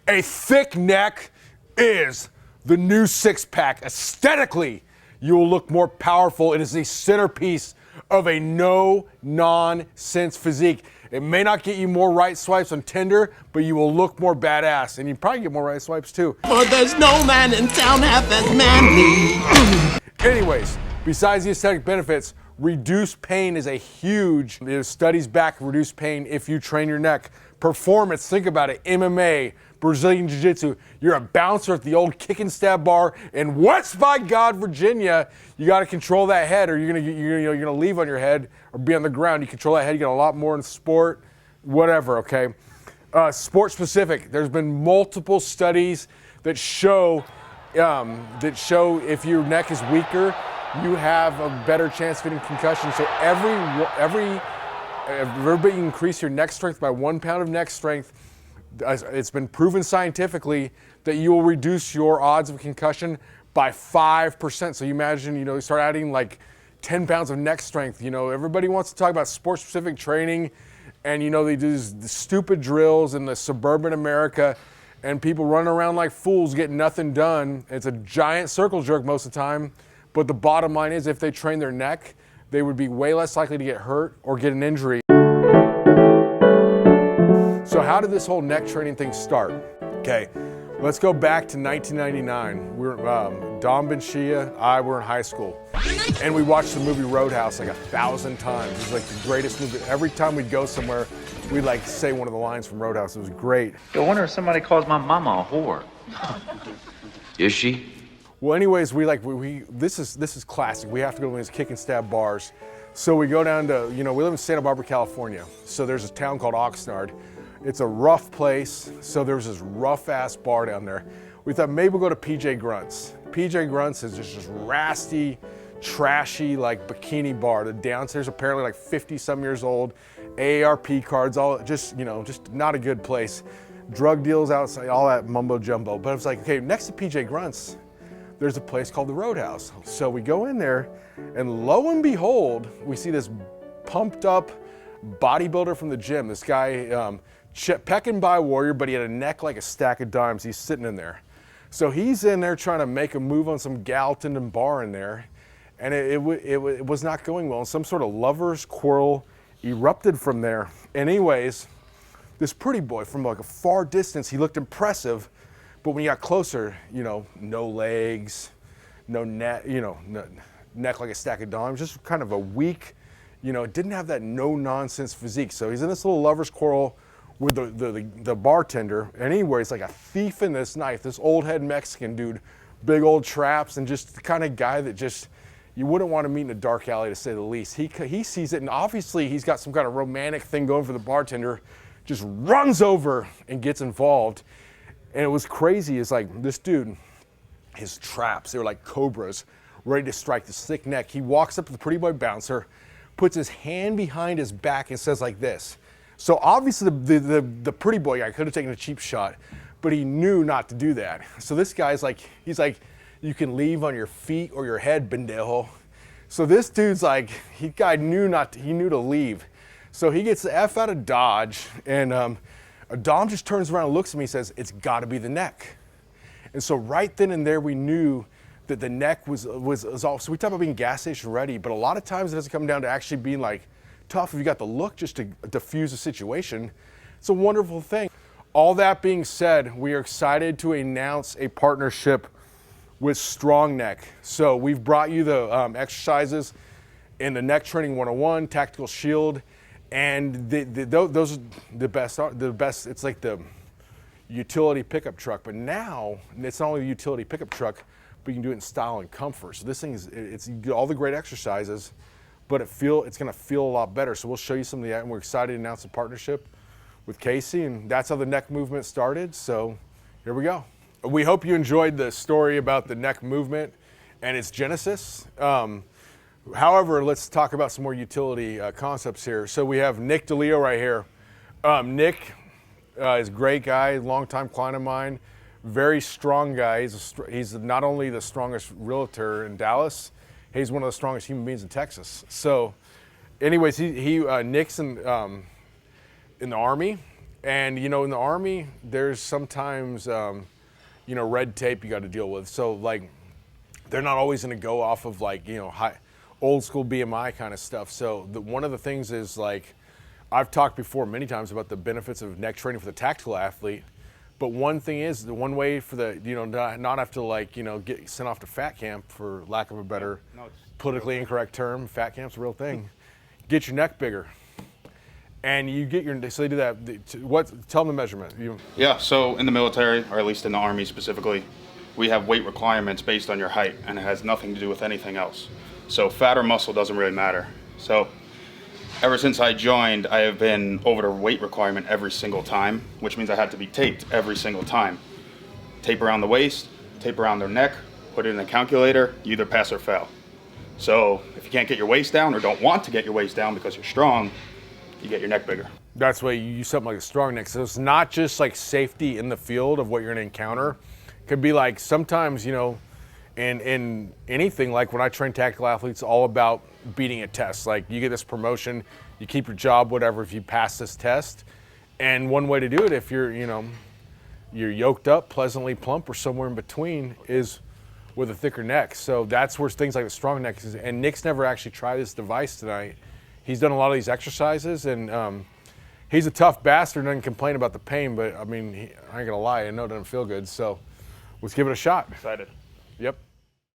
A thick neck is the new six-pack. Aesthetically, you will look more powerful. It is the centerpiece of a no-nonsense physique. It may not get you more right swipes on Tinder, but you will look more badass. And you probably get more right swipes too. But there's no man in town half as manly. Anyways, besides the aesthetic benefits, reduced pain is a huge, there's studies back reduced pain if you train your neck. Performance, think about it, MMA, Brazilian Jiu-Jitsu, you're a bouncer at the old kick and stab bar in West by God, Virginia. You got to control that head, or you're gonna leave on your head or be on the ground. You control that head, you get a lot more in sport, whatever. Okay, sport specific. There's been multiple studies that show if your neck is weaker, you have a better chance of getting concussion. So every you increase your neck strength by 1 pound of neck strength, it's been proven scientifically that you will reduce your odds of concussion by 5%. So you imagine, you start adding like 10 pounds of neck strength. Everybody wants to talk about sport-specific training, and they do these stupid drills in the suburban America, and people running around like fools getting nothing done. It's a giant circle jerk most of the time, but the bottom line is if they train their neck, they would be way less likely to get hurt or get an injury. So how did this whole neck training thing start? Okay, let's go back to 1999. Dom Benshia, I were in high school, and we watched the movie Roadhouse like 1,000 times. It was like the greatest movie. Every time we'd go somewhere, we'd like say one of the lines from Roadhouse. It was great. I wonder if somebody calls my mama a whore. Is she? Well, anyways, this is classic. We have to go to these kick and stab bars. So we go down to, we live in Santa Barbara, California. So there's a town called Oxnard. It's a rough place, so there's this rough-ass bar down there. We thought maybe we'll go to PJ Grunt's. PJ Grunt's is just this rasty, trashy, like bikini bar. The downstairs apparently like 50-some years old, AARP cards, all just not a good place. Drug deals outside, all that mumbo jumbo. But I was like, okay, next to PJ Grunt's, there's a place called the Roadhouse. So we go in there, and lo and behold, we see this pumped up bodybuilder from the gym. This guy, pecking by warrior, but he had a neck like a stack of dimes. He's sitting in there. So he's in there trying to make a move on some Gallatin bar in there, and it was not going well. And some sort of lover's quarrel erupted from there. And anyways, this pretty boy from like a far distance, he looked impressive, but when he got closer, no legs, no neck, neck like a stack of dimes, just kind of a weak, didn't have that no-nonsense physique. So he's in this little lover's quarrel with the bartender, and anyway, it's like a thief in this knife, this old head Mexican dude, big old traps, and just the kind of guy that just, you wouldn't want to meet in a dark alley, to say the least. He sees it, and obviously he's got some kind of romantic thing going for the bartender, just runs over and gets involved. And it was crazy. It's like this dude, his traps, they were like cobras, ready to strike this thick neck. He walks up to the pretty boy bouncer, puts his hand behind his back and says like this. So obviously the pretty boy guy could have taken a cheap shot, but he knew not to do that. So this guy's like, he's like, you can leave on your feet or your head, pendejo. So this dude's like, he knew to leave. So he gets the F out of Dodge, and Dom just turns around and looks at me and says, it's gotta be the neck. And so right then and there we knew that the neck was all, so we talk about being gas station ready, but a lot of times it doesn't come down to actually being like tough if you got the look just to diffuse a situation. It's a wonderful thing. All that being said, we are excited to announce a partnership with Strong Neck. So we've brought you the exercises in the Neck Training 101, Tactical Shield, and those are the best. It's like the utility pickup truck, but now it's not only the utility pickup truck, but you can do it in style and comfort. So this thing you get all the great exercises, but it's gonna feel a lot better. So we'll show you some of that, and we're excited to announce a partnership with Casey, and that's how the neck movement started. So here we go. We hope you enjoyed the story about the neck movement and its genesis. However, let's talk about some more utility concepts here. So we have Nick DeLeo right here. Nick is a great guy, longtime client of mine, very strong guy. He's not only the strongest realtor in Dallas, he's one of the strongest human beings in Texas. So anyways, Nick's in the Army, And you know, in the Army, there's sometimes you know, red tape you got to deal with. So like, they're not always going to go off of like, you know, old school BMI kind of stuff. So one of the things is like, I've talked before many times about the benefits of neck training for the tactical athlete. But one thing is, the one way for the, you know, not have to like, you know, get sent off to fat camp, for lack of a better politically incorrect term. Fat camp's a real thing. Get your neck bigger. And you get your, so they do that, tell them the measurement. Yeah, so in the military, or at least in the Army specifically, we have weight requirements based on your height, and it has nothing to do with anything else. So fat or muscle doesn't really matter. So ever since I joined, I have been over the weight requirement every single time, which means I had to be taped every single time. Tape around the waist, tape around their neck, put it in a calculator, you either pass or fail. So if you can't get your waist down or don't want to get your waist down because you're strong, you get your neck bigger. That's why you use something like a strong neck. So it's not just like safety in the field of what you're gonna encounter. It could be like sometimes, you know, in anything, like when I train tactical athletes, all about beating a test. Like you get this promotion, you keep your job, whatever, if you pass this test. And one way to do it, if you're, you know, you're yoked up, pleasantly plump, or somewhere in between, is with a thicker neck. So that's where things like the strong neck is. And Nick's never actually tried this device tonight. He's done a lot of these exercises, and he's a tough bastard and doesn't complain about the pain, but I mean, I ain't gonna lie, I know it doesn't feel good. So let's give it a shot. Excited. Yep.